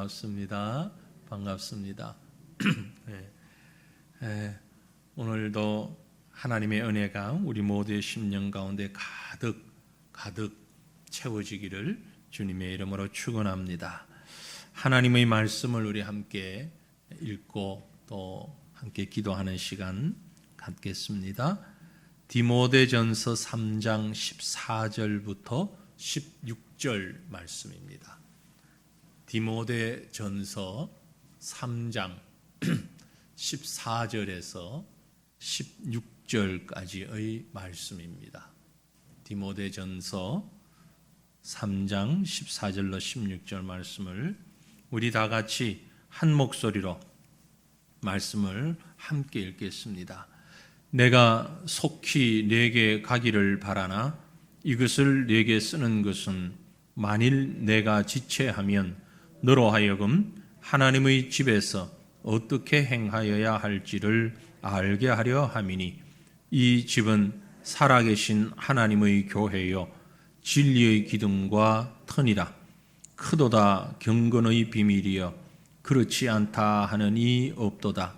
반갑습니다. 오늘도 하나님의 은혜가 우리 모두의 심령 가운데 가득 채워지기를 주님의 이름으로 축원합니다. 하나님의 말씀을 우리 함께 읽고 또 함께 기도하는 시간 갖겠습니다. 디모데전서 3장 14절부터 16절 말씀입니다. 디모데전서 3장 14절에서 16절까지의 말씀입니다. 디모데전서 3장 14절로 16절 말씀을 우리 다 같이 한 목소리로 말씀을 함께 읽겠습니다. 내가 속히 네게 가기를 바라나 이것을 네게 쓰는 것은 만일 내가 지체하면 너로 하여금 하나님의 집에서 어떻게 행하여야 할지를 알게 하려 함이니 이 집은 살아계신 하나님의 교회요 진리의 기둥과 터니라. 크도다 경건의 비밀이여 그렇지 않다 하는 이 없도다.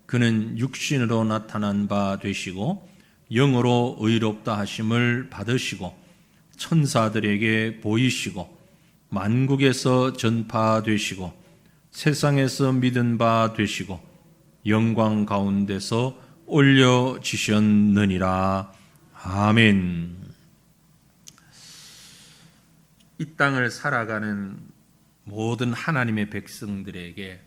그는 육신으로 나타난 바 되시고 영으로 의롭다 하심을 받으시고 천사들에게 보이시고 만국에서 전파되시고 세상에서 믿은 바 되시고 영광 가운데서 올려지셨느니라. 아멘. 이 땅을 살아가는 모든 하나님의 백성들에게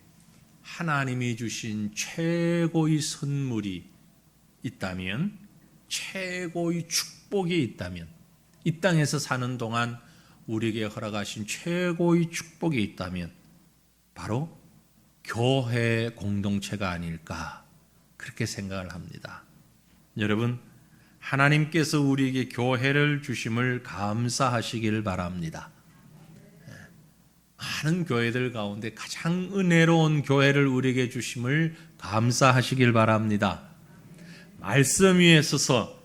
하나님이 주신 최고의 선물이 있다면, 최고의 축복이 있다면, 이 땅에서 사는 동안 우리에게 허락하신 최고의 축복이 있다면 바로 교회 공동체가 아닐까 그렇게 생각을 합니다. 여러분, 하나님께서 우리에게 교회를 주심을 감사하시기를 바랍니다. 많은 교회들 가운데 가장 은혜로운 교회를 우리에게 주심을 감사하시길 바랍니다. 말씀 위에 서서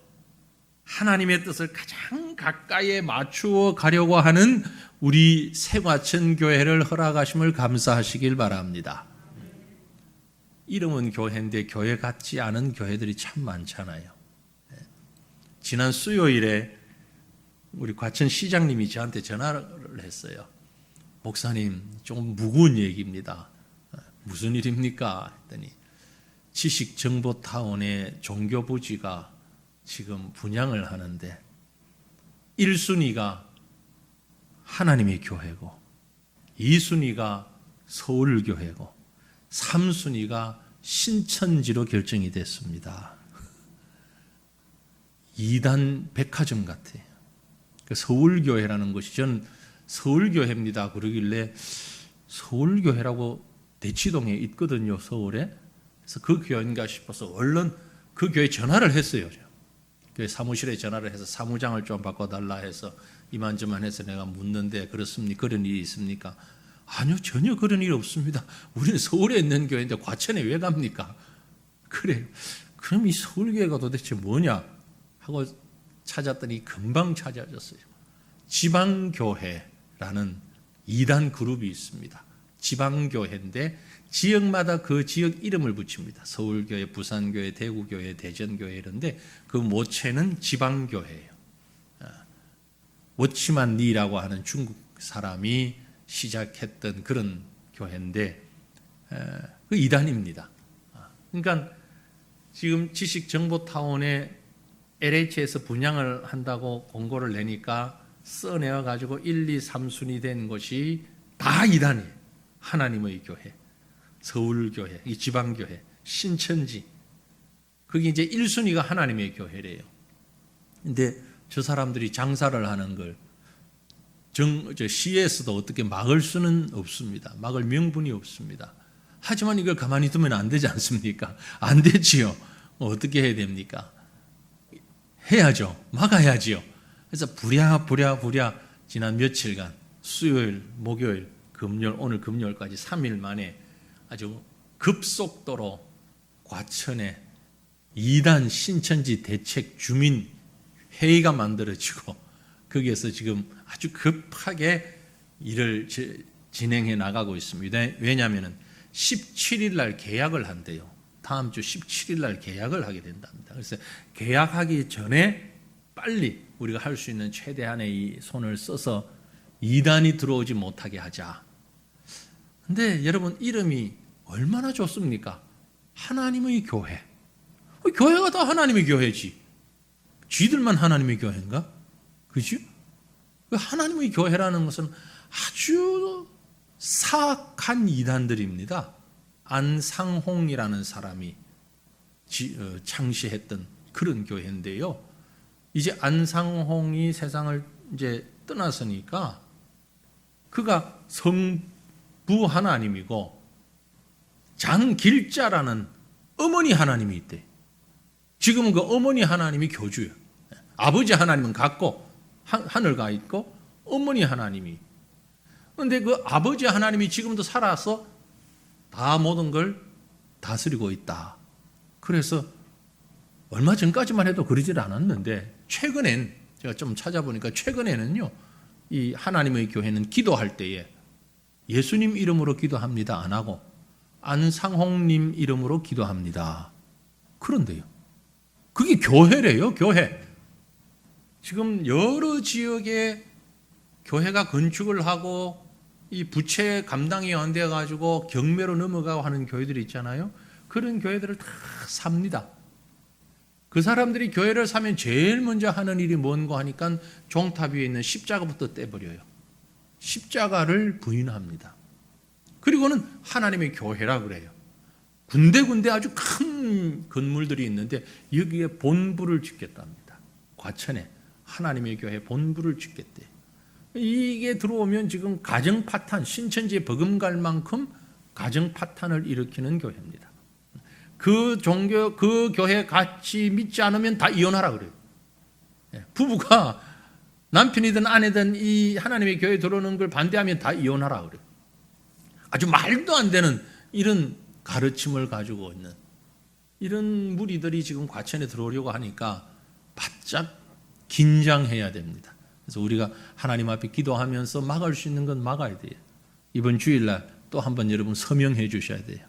하나님의 뜻을 가장 가까이에 맞추어 가려고 하는 우리 새과천 교회를 허락하심을 감사하시길 바랍니다. 이름은 교회인데 교회 같지 않은 교회들이 참 많잖아요. 지난 수요일에 우리 과천 시장님이 저한테 전화를 했어요. 목사님, 좀 무거운 얘기입니다. 무슨 일입니까? 했더니 지식정보타운의 종교부지가 지금 분양을 하는데 1순위가 하나님의 교회고 2순위가 서울교회고 3순위가 신천지로 결정이 됐습니다. 2단 백화점 같아요. 서울교회라는 것이 저는 서울교회입니다 그러길래 서울교회라고 대치동에 있거든요, 서울에. 그래서 그 교회인가 싶어서 얼른 그 교회에 전화를 했어요. 교회 사무실에 전화를 해서 사무장을 좀 바꿔달라 해서 이만저만 해서 내가 묻는데 그렇습니까? 그런 일이 있습니까? 아니요, 전혀 그런 일 없습니다. 우리는 서울에 있는 교회인데 과천에 왜 갑니까? 그래요. 그럼 이 서울교회가 도대체 뭐냐 하고 찾았더니 금방 찾아졌어요. 지방교회라는 2단 그룹이 있습니다. 지방교회인데 지역마다 그 지역 이름을 붙입니다. 서울교회, 부산교회, 대구교회, 대전교회 이런데 그 모체는 지방교회예요. 워치만 리라고 하는 중국 사람이 시작했던 그런 교회인데 그 2단입니다. 그러니까 지금 지식정보타운에 LH에서 분양을 한다고 공고를 내니까 써내어 가지고 1, 2, 3순위 된 것이 다 2단이에요. 하나님의 교회, 서울교회, 이 지방교회, 신천지. 그게 이제 1순위가 하나님의 교회래요. 근데 저 사람들이 장사를 하는 걸 시에서도 어떻게 막을 수는 없습니다. 막을 명분이 없습니다. 하지만 이걸 가만히 두면 안 되지 않습니까? 안 되지요. 어떻게 해야 됩니까? 해야죠. 막아야지요. 그래서 부랴 지난 며칠간 수요일, 목요일, 금요일, 오늘 금요일까지 3일 만에 아주 급속도로 과천에 2단 신천지 대책 주민 회의가 만들어지고 거기에서 지금 아주 급하게 일을 진행해 나가고 있습니다. 왜냐하면 17일 날 계약을 한대요. 다음 주 17일 날 계약을 하게 된답니다. 그래서 계약하기 전에 빨리 우리가 할 수 있는 최대한의 이 손을 써서 이단이 들어오지 못하게 하자. 근데 여러분, 이름이 얼마나 좋습니까? 하나님의 교회. 교회가 다 하나님의 교회지. 쥐들만 하나님의 교회인가? 그지? 하나님의 교회라는 것은 아주 사악한 이단들입니다. 안상홍이라는 사람이 창시했던 그런 교회인데요. 이제 안상홍이 세상을 이제 떠났으니까 그가 성부 하나님이고 장길자라는 어머니 하나님이 있대. 지금은 그 어머니 하나님이 교주예요. 아버지 하나님은 같고 하늘 가 있고 어머니 하나님이. 그런데 그 아버지 하나님이 지금도 살아서 다 모든 걸 다스리고 있다. 그래서 얼마 전까지만 해도 그러질 않았는데 최근엔 제가 좀 찾아보니까 최근에는요, 이 하나님의 교회는 기도할 때에 예수님 이름으로 기도합니다 안 하고 안상홍님 이름으로 기도합니다. 그런데요, 그게 교회래요. 교회. 지금 여러 지역에 교회가 건축을 하고 이 부채 감당이 안 돼 가지고 경매로 넘어가고 하는 교회들이 있잖아요. 그런 교회들을 다 삽니다. 그 사람들이 교회를 사면 제일 먼저 하는 일이 뭔가 하니까 종탑 위에 있는 십자가부터 떼버려요. 십자가를 부인합니다. 그리고는 하나님의 교회라 그래요. 군데군데 아주 큰 건물들이 있는데 여기에 본부를 짓겠답니다. 과천에 하나님의 교회 본부를 짓겠대. 이게 들어오면 지금 가정 파탄, 신천지에 버금갈 만큼 가정 파탄을 일으키는 교회입니다. 그 종교, 그 교회 같이 믿지 않으면 다 이혼하라 그래요. 부부가 남편이든 아내든 이 하나님의 교회에 들어오는 걸 반대하면 다 이혼하라 그래요. 아주 말도 안 되는 이런 가르침을 가지고 있는 이런 무리들이 지금 과천에 들어오려고 하니까 바짝 긴장해야 됩니다. 그래서 우리가 하나님 앞에 기도하면서 막을 수 있는 건 막아야 돼요. 이번 주일날 또 한번 여러분 서명해 주셔야 돼요.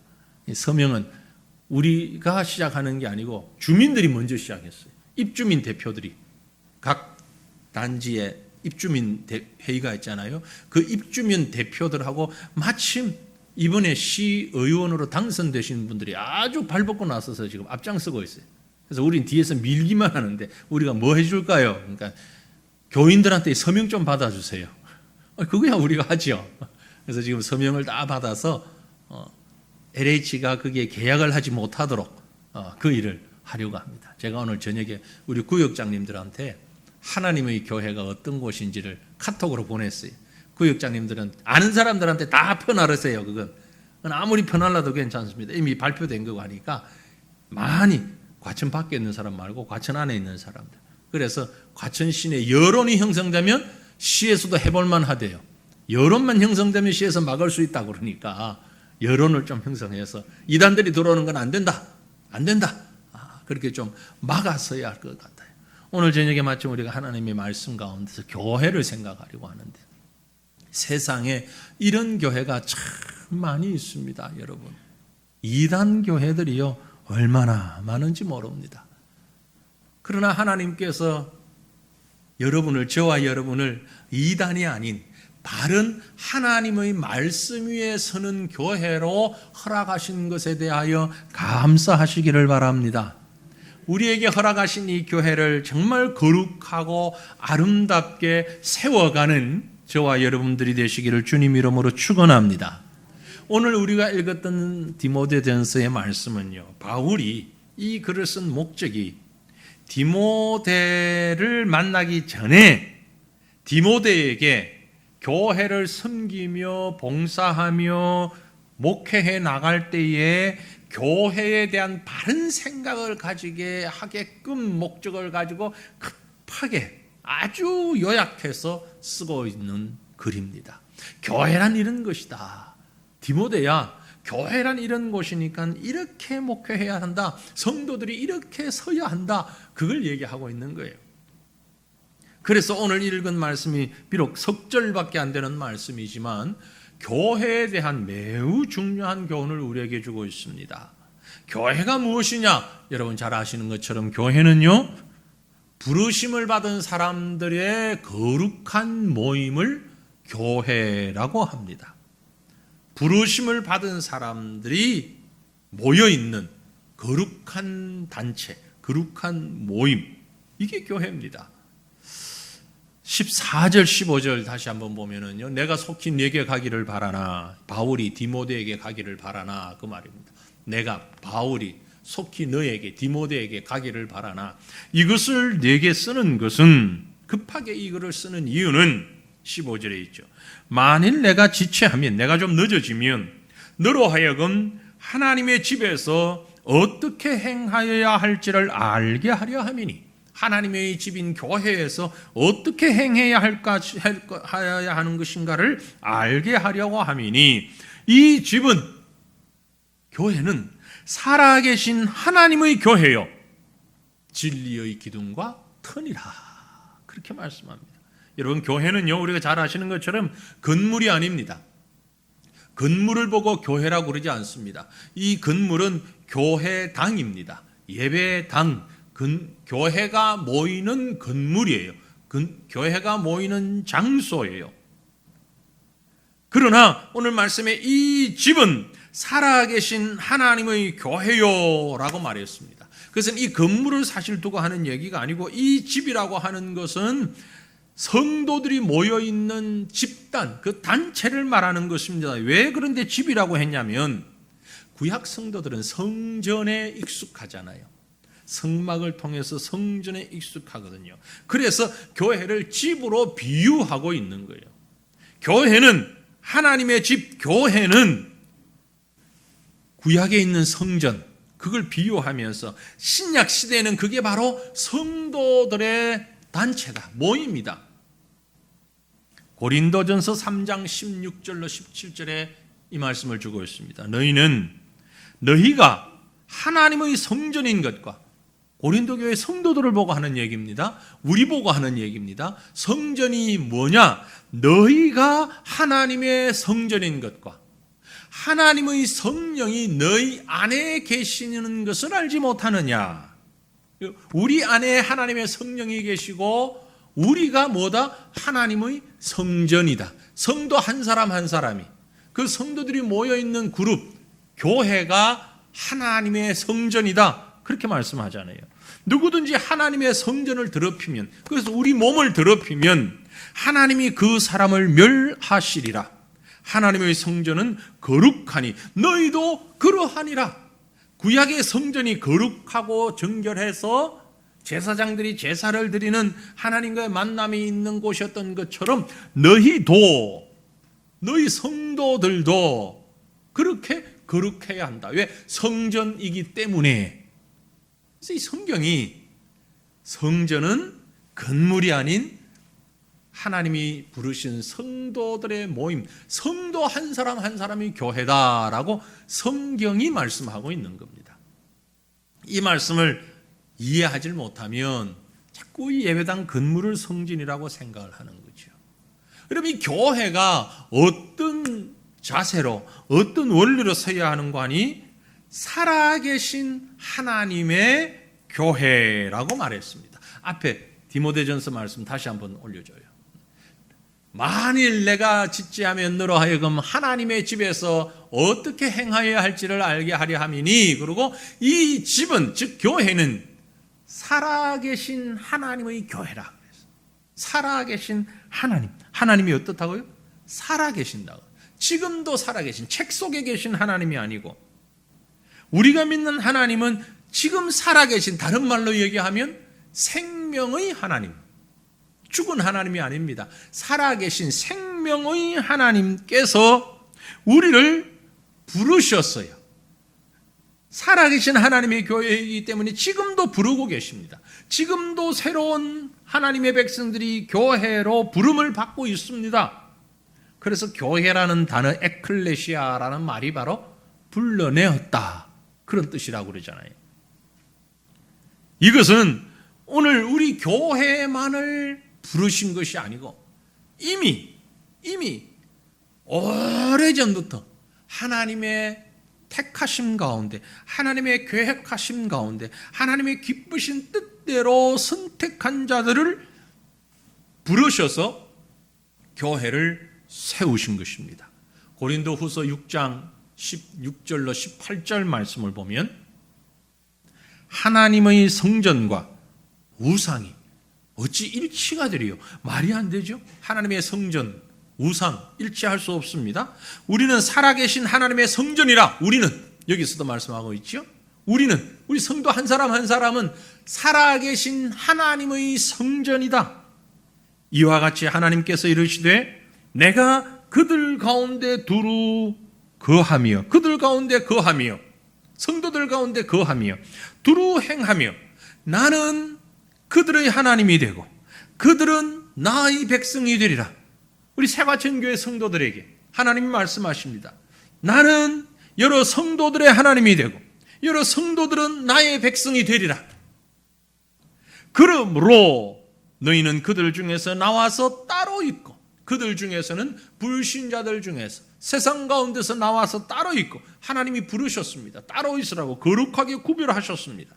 이 서명은 우리가 시작하는 게 아니고 주민들이 먼저 시작했어요. 입주민 대표들이 각 단지에 입주민 회의가 있잖아요. 그 입주민 대표들하고 마침 이번에 시의원으로 당선되신 분들이 아주 발벗고 나서서 지금 앞장서고 있어요. 그래서 우린 뒤에서 밀기만 하는데 우리가 뭐 해줄까요? 그러니까 교인들한테 서명 좀 받아주세요. 그거야 우리가 하죠. 그래서 지금 서명을 다 받아서 LH가 거기에 계약을 하지 못하도록 그 일을 하려고 합니다. 제가 오늘 저녁에 우리 구역장님들한테 하나님의 교회가 어떤 곳인지를 카톡으로 보냈어요. 구역장님들은 아는 사람들한테 다 편하세요. 그건 아무리 편하려도 괜찮습니다. 이미 발표된 거고 하니까 많이 과천 밖에 있는 사람 말고 과천 안에 있는 사람들. 그래서 과천 시내 여론이 형성되면 시에서도 해볼만 하대요. 여론만 형성되면 시에서 막을 수 있다 그러니까 여론을 좀 형성해서 이단들이 들어오는 건 안 된다. 안 된다. 그렇게 좀 막아서야 할 것 같아요. 오늘 저녁에 마침 우리가 하나님의 말씀 가운데서 교회를 생각하려고 하는데 세상에 이런 교회가 참 많이 있습니다. 여러분. 이단 교회들이요 얼마나 많은지 모릅니다. 그러나 하나님께서 여러분을, 저와 여러분을 이단이 아닌 바른 하나님의 말씀 위에 서는 교회로 허락하신 것에 대하여 감사하시기를 바랍니다. 우리에게 허락하신 이 교회를 정말 거룩하고 아름답게 세워가는 저와 여러분들이 되시기를 주님 이름으로 축원합니다. 오늘 우리가 읽었던 디모데전서의 말씀은요, 바울이 이 글을 쓴 목적이 디모데를 만나기 전에 디모데에게 교회를 섬기며 봉사하며 목회해 나갈 때에 교회에 대한 바른 생각을 가지게 하게끔 목적을 가지고 급하게 아주 요약해서 쓰고 있는 글입니다. 교회란 이런 것이다. 디모데야, 교회란 이런 곳이니까 이렇게 목회해야 한다. 성도들이 이렇게 서야 한다. 그걸 얘기하고 있는 거예요. 그래서 오늘 읽은 말씀이 비록 석 절밖에 안 되는 말씀이지만 교회에 대한 매우 중요한 교훈을 우리에게 주고 있습니다. 교회가 무엇이냐? 여러분 잘 아시는 것처럼 교회는요, 부르심을 받은 사람들의 거룩한 모임을 교회라고 합니다. 부르심을 받은 사람들이 모여있는 거룩한 단체, 거룩한 모임, 이게 교회입니다. 14절 15절 다시 한번 보면은요, 내가 속히 네게 가기를 바라나, 바울이 디모데에게 가기를 바라나, 그 말입니다. 내가 바울이 속히 너에게 디모데에게 가기를 바라나, 이것을 네게 쓰는 것은, 급하게 이거를 쓰는 이유는 15절에 있죠. 만일 내가 지체하면, 내가 좀 늦어지면 너로 하여금 하나님의 집에서 어떻게 행하여야 할지를 알게 하려 함이니, 하나님의 집인 교회에서 어떻게 행해야 하여야 하는 것인가를 알게 하려고 함이니, 이 집은, 교회는 살아계신 하나님의 교회요 진리의 기둥과 터니라, 그렇게 말씀합니다. 여러분, 교회는요, 우리가 잘 아시는 것처럼 건물이 아닙니다. 건물을 보고 교회라고 그러지 않습니다. 이 건물은 교회당입니다. 예배당, 교회가 모이는 건물이에요. 교회가 모이는 장소예요. 그러나 오늘 말씀에 이 집은 살아계신 하나님의 교회요라고 말했습니다. 그것은 이 건물을 사실 두고 하는 얘기가 아니고, 이 집이라고 하는 것은 성도들이 모여있는 집단, 그 단체를 말하는 것입니다. 왜 그런데 집이라고 했냐면, 구약 성도들은 성전에 익숙하잖아요. 성막을 통해서 성전에 익숙하거든요. 그래서 교회를 집으로 비유하고 있는 거예요. 교회는, 하나님의 집 교회는 구약에 있는 성전, 그걸 비유하면서, 신약 시대에는 그게 바로 성도들의 단체다, 모임이다. 고린도전서 3장 16절로 17절에 이 말씀을 주고 있습니다. 너희가 하나님의 성전인 것과, 고린도 교회 성도들을 보고 하는 얘기입니다. 우리 보고 하는 얘기입니다. 성전이 뭐냐? 너희가 하나님의 성전인 것과 하나님의 성령이 너희 안에 계시는 것을 알지 못하느냐? 우리 안에 하나님의 성령이 계시고, 우리가 뭐다? 하나님의 성전이다. 성도 한 사람 한 사람이, 그 성도들이 모여있는 그룹, 교회가 하나님의 성전이다, 그렇게 말씀하잖아요. 누구든지 하나님의 성전을 더럽히면, 그래서 우리 몸을 더럽히면 하나님이 그 사람을 멸하시리라. 하나님의 성전은 거룩하니 너희도 그러하니라. 구약의 성전이 거룩하고 정결해서 제사장들이 제사를 드리는 하나님과의 만남이 있는 곳이었던 것처럼, 너희 성도들도 그렇게 거룩해야 한다. 왜? 성전이기 때문에. 그래서 이 성경이, 성전은 건물이 아닌 하나님이 부르신 성도들의 모임, 성도 한 사람 한 사람이 교회다라고 성경이 말씀하고 있는 겁니다. 이 말씀을 이해하지 못하면 자꾸 이 예배당 건물을 성전이라고 생각을 하는 거죠. 그럼 이 교회가 어떤 자세로, 어떤 원리로 서야 하는 거 아니? 살아계신 하나님의 교회라고 말했습니다. 앞에 디모데전서 말씀 다시 한번 올려줘요. 만일 내가 지체하면 너로 하여금 하나님의 집에서 어떻게 행하여야 할지를 알게 하려 함이니, 그리고 이 집은, 즉 교회는 살아계신 하나님의 교회라. 살아계신 하나님. 하나님이 어떻다고요? 살아계신다고. 지금도 살아계신, 책 속에 계신 하나님이 아니고, 우리가 믿는 하나님은 지금 살아계신, 다른 말로 얘기하면 생명의 하나님, 죽은 하나님이 아닙니다. 살아계신 생명의 하나님께서 우리를 부르셨어요. 살아계신 하나님의 교회이기 때문에 지금도 부르고 계십니다. 지금도 새로운 하나님의 백성들이 교회로 부름을 받고 있습니다. 그래서 교회라는 단어, 에클레시아라는 말이 바로 불러내었다, 그런 뜻이라고 그러잖아요. 이것은 오늘 우리 교회만을 부르신 것이 아니고, 이미 오래전부터 하나님의 택하심 가운데, 하나님의 계획하심 가운데, 하나님의 기쁘신 뜻대로 선택한 자들을 부르셔서 교회를 세우신 것입니다. 고린도후서 6장 16절로 18절 말씀을 보면 하나님의 성전과 우상이 어찌 일치가 되리요? 말이 안 되죠. 하나님의 성전, 우상 일치할 수 없습니다. 우리는 살아계신 하나님의 성전이라. 우리는 여기서도 말씀하고 있죠. 우리 성도 한 사람 한 사람은 살아계신 하나님의 성전이다. 이와 같이 하나님께서 이르시되 내가 그들 가운데 두루 거하며, 그들 가운데 거하며, 성도들 가운데 거하며 두루 행하며 나는 그들의 하나님이 되고 그들은 나의 백성이 되리라. 우리 새과천교회 성도들에게 하나님이 말씀하십니다. 나는 여러 성도들의 하나님이 되고 여러 성도들은 나의 백성이 되리라. 그러므로 너희는 그들 중에서 나와서 따로 있고, 그들 중에서는 불신자들 중에서 세상 가운데서 나와서 따로 있고, 하나님이 부르셨습니다. 따로 있으라고 거룩하게 구별하셨습니다.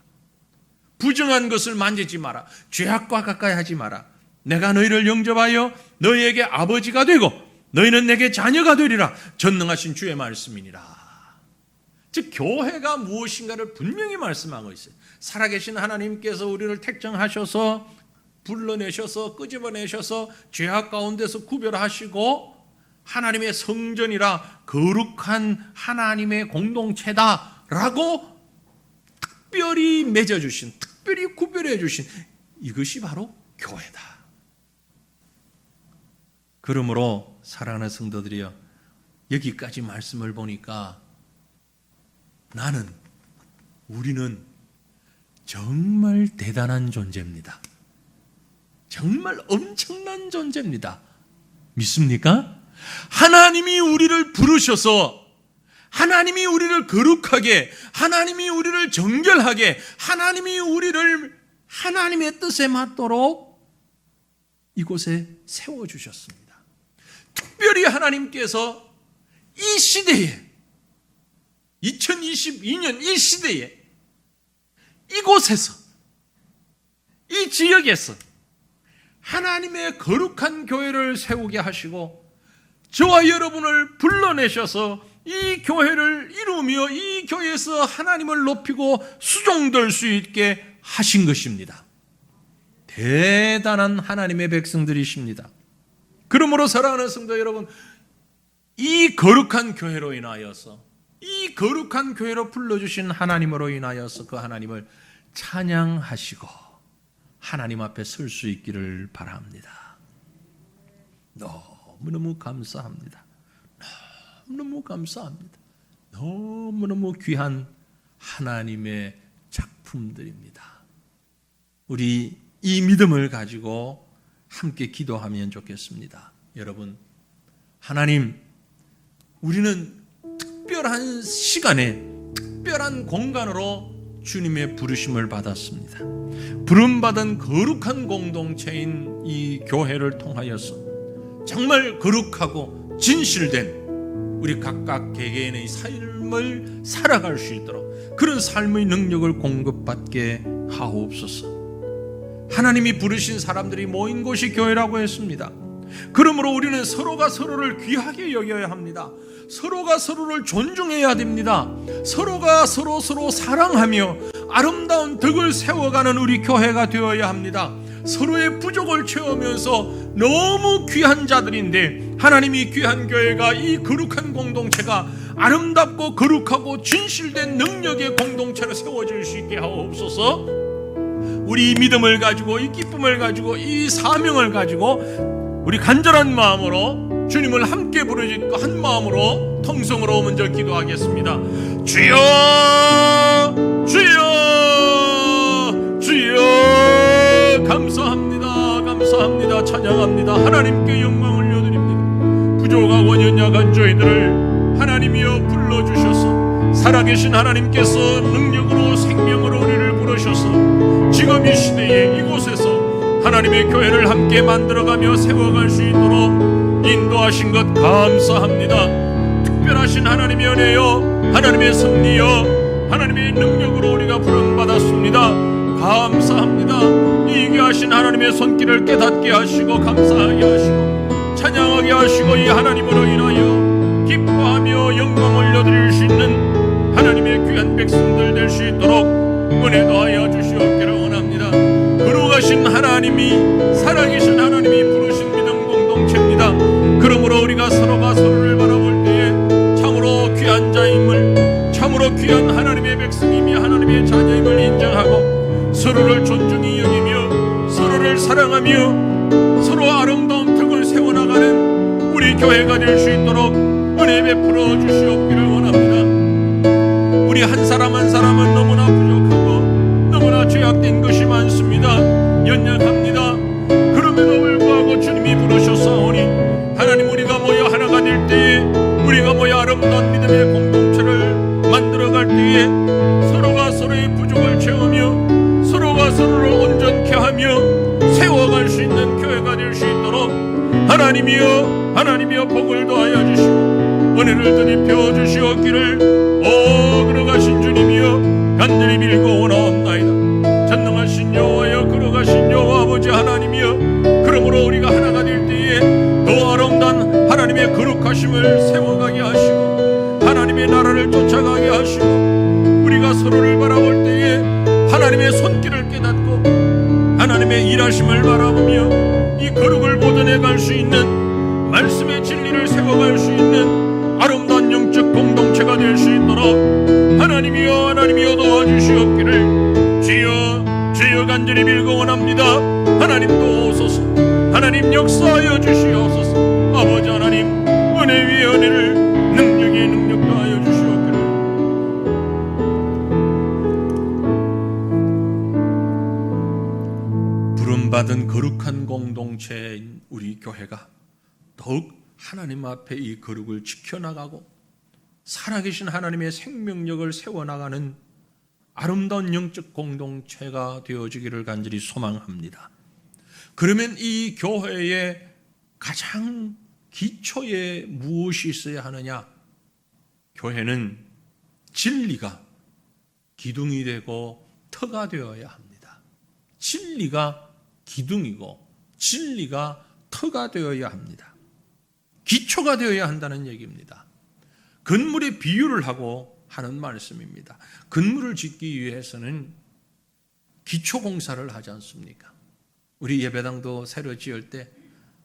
부정한 것을 만지지 마라. 죄악과 가까이 하지 마라. 내가 너희를 영접하여 너희에게 아버지가 되고 너희는 내게 자녀가 되리라. 전능하신 주의 말씀이니라. 즉 교회가 무엇인가를 분명히 말씀하고 있어요. 살아계신 하나님께서 우리를 택정하셔서 불러내셔서 끄집어내셔서 죄악 가운데서 구별하시고 하나님의 성전이라 거룩한 하나님의 공동체다라고 특별히 맺어주신, 특별히 구별해 주신 이것이 바로 교회다. 그러므로 사랑하는 성도들이여, 여기까지 말씀을 보니까 우리는 정말 대단한 존재입니다. 정말 엄청난 존재입니다. 믿습니까? 하나님이 우리를 부르셔서, 하나님이 우리를 거룩하게, 하나님이 우리를 정결하게, 하나님이 우리를 하나님의 뜻에 맞도록 이곳에 세워주셨습니다. 특별히 하나님께서 이 시대에, 2022년 이 시대에 이곳에서, 이 지역에서 하나님의 거룩한 교회를 세우게 하시고 저와 여러분을 불러내셔서 이 교회를 이루며 이 교회에서 하나님을 높이고 수종될 수 있게 하신 것입니다. 대단한 하나님의 백성들이십니다. 그러므로 사랑하는 성도 여러분, 이 거룩한 교회로 인하여서, 이 거룩한 교회로 불러주신 하나님으로 인하여서 그 하나님을 찬양하시고 하나님 앞에 설 수 있기를 바랍니다. 너무너무 감사합니다. 너무너무 감사합니다. 너무너무 귀한 하나님의 작품들입니다. 우리 이 믿음을 가지고 함께 기도하면 좋겠습니다. 여러분, 하나님, 우리는 특별한 시간에 특별한 공간으로 주님의 부르심을 받았습니다. 부름받은 거룩한 공동체인 이 교회를 통하여서 정말 거룩하고 진실된 우리 각각 개개인의 삶을 살아갈 수 있도록 그런 삶의 능력을 공급받게 하옵소서. 하나님이 부르신 사람들이 모인 곳이 교회라고 했습니다. 그러므로 우리는 서로가 서로를 귀하게 여겨야 합니다. 서로가 서로를 존중해야 됩니다. 서로가 서로 사랑하며 아름다운 덕을 세워가는 우리 교회가 되어야 합니다. 서로의 부족을 채우면서 너무 귀한 자들인데 하나님이 귀한 교회가, 이 거룩한 공동체가 아름답고 거룩하고 진실된 능력의 공동체로 세워질 수 있게 하옵소서. 우리 이 믿음을 가지고, 이 기쁨을 가지고, 이 사명을 가지고 우리 간절한 마음으로 주님을 함께 부르짖고 한 마음으로 통성으로 먼저 기도하겠습니다. 주여, 주여, 주여, 감사합니다. 감사합니다. 찬양합니다. 하나님께 영광을 올려드립니다. 부족하고 연약한 저희들을 하나님이여 불러주셔서 살아계신 하나님께서 능력으로 생명으로 우리를 부르셔서 지금 이 시대에 이곳에서 하나님의 교회를 함께 만들어가며 세워갈 수 있도록 인도하신 것 감사합니다. 특별하신 하나님의 은혜여, 하나님의 섭리여, 하나님의 능력으로 우리가 부름받았습니다. 감사합니다. 이기게 하신 하나님의 손길을 깨닫게 하시고 감사하게 하시고 찬양하게 하시고 이 하나님으로 인하여 기뻐하며 영광 올려드릴 수 있는 하나님의 귀한 백성들 될 수 있도록 은혜 더하여 주시옵기를 원합니다. 거룩하신 하나님이, 살아계신 하나님이 부르신 믿음 공동체입니다. 그러므로 우리가 서로가 서로를 바라볼 때에 참으로 귀한 자임을, 참으로 귀한 하나님의 백성이며 하나님의 자녀임을 인정하고 서로를 존중히 여기며 서로를 사랑하며 서로 아름다운 덕을 세워나가는 우리 교회가 될 수 있도록 은혜 베풀어 주시옵기를 원합니다. 우리 한 사람 한 사람은 너무나 부족하고 너무나 죄악된 것이 많습니다. 연약합니다. 그럼에도 불구하고 주님이 부르셨사오니 하나님, 우리가 모여 하나가 될 때에, 우리가 모여 아름다운 믿음의 공동체를 만들어갈 때에 서로가 서로의 부족을 채우며 서로가 서로를 온전케 하며 세워갈 수 있는 교회가 될 수 있도록 하나님이여 복을 더하여 주시고 은혜를 드리펴 주시옵기를 거룩하신 주님이여 간절히 빌고 원하옵나이다. 전능하신 여호와여, 거룩하신 여호와 아버지 하나님이여, 그러므로 우리가 하나가 될 때에 더 아름다운 하나님의 거룩하심을 세워가게 하시고 하나님의 나라를 쫓아가게 하시고 우리가 서로를 바라볼 때에 하나님의 손길을 깨닫고 하나님의 일하심을 바라보며 이 거룩을 보존해 갈 수 있는, 말씀의 진리를 세워갈 수 있는 아름다운 영적 공동체가 될 수 있도록 하나님이여 도와주시옵기를 주여 간절히 빌고 원합니다. 하나님 또 오소서, 하나님 역사하여 주시옵소서. 아버지 하나님, 은혜 위에 은혜를, 능력 위에 능력 더하여 주시옵기를. 부름받은 거룩한 공동체인 우리 교회가 더욱 하나님 앞에 이 거룩을 지켜나가고 살아계신 하나님의 생명력을 세워나가는 아름다운 영적 공동체가 되어지기를 간절히 소망합니다. 그러면 이 교회의 가장 기초에 무엇이 있어야 하느냐? 교회는 진리가 기둥이 되고 터가 되어야 합니다. 진리가 기둥이고 진리가 터가 되어야 합니다. 기초가 되어야 한다는 얘기입니다. 건물의 비유를 하고 하는 말씀입니다. 건물을 짓기 위해서는 기초 공사를 하지 않습니까? 우리 예배당도 새로 지을 때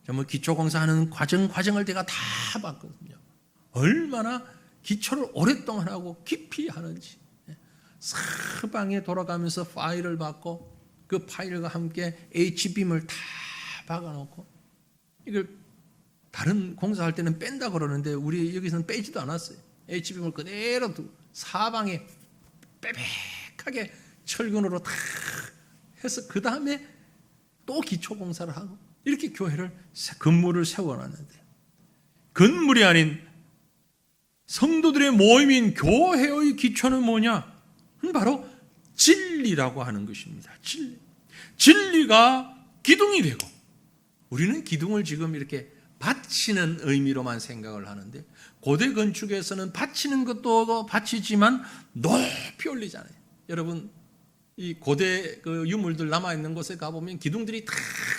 정말 기초 공사하는 과정을 제가 다 봤거든요. 얼마나 기초를 오랫동안 하고 깊이 하는지. 사방에 돌아가면서 파일을 받고 그 파일과 함께 H빔을 다 박아놓고, 이걸 다른 공사할 때는 뺀다 그러는데 우리 여기서는 빼지도 않았어요. H빔을 그대로 두고 사방에 빼백하게 철근으로 다 해서 그 다음에 또 기초 공사를 하고, 이렇게 교회를, 건물을 세워놨는데, 건물이 아닌 성도들의 모임인 교회의 기초는 뭐냐? 바로 진리라고 하는 것입니다. 진리가 기둥이 되고, 우리는 기둥을 지금 이렇게 받치는 의미로만 생각을 하는데, 고대 건축에서는 받치는 것도 받치지만 높이 올리잖아요. 여러분, 이 고대 그 유물들 남아있는 곳에 가보면 기둥들이 다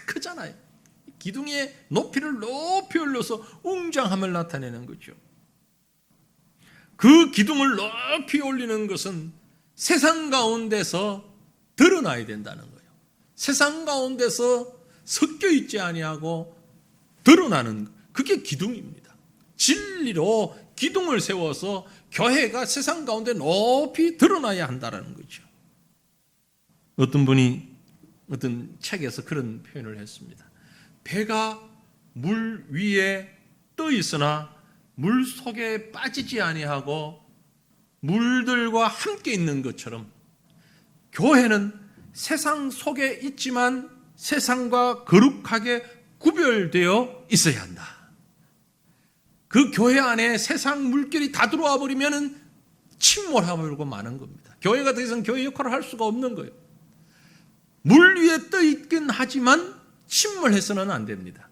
크잖아요. 기둥의 높이를 높이 올려서 웅장함을 나타내는 거죠. 그 기둥을 높이 올리는 것은 세상 가운데서 드러나야 된다는 거예요. 세상 가운데서 섞여 있지 아니하고 드러나는, 그게 기둥입니다. 진리로 기둥을 세워서 교회가 세상 가운데 높이 드러나야 한다는 거죠. 어떤 분이 어떤 책에서 그런 표현을 했습니다. 배가 물 위에 떠 있으나 물 속에 빠지지 아니하고 물들과 함께 있는 것처럼, 교회는 세상 속에 있지만 세상과 거룩하게 구별되어 있어야 한다. 그 교회 안에 세상 물결이 다 들어와 버리면 침몰해버리고 마는 겁니다. 교회가 더 이상 교회 역할을 할 수가 없는 거예요. 물 위에 떠 있긴 하지만 침몰해서는 안 됩니다.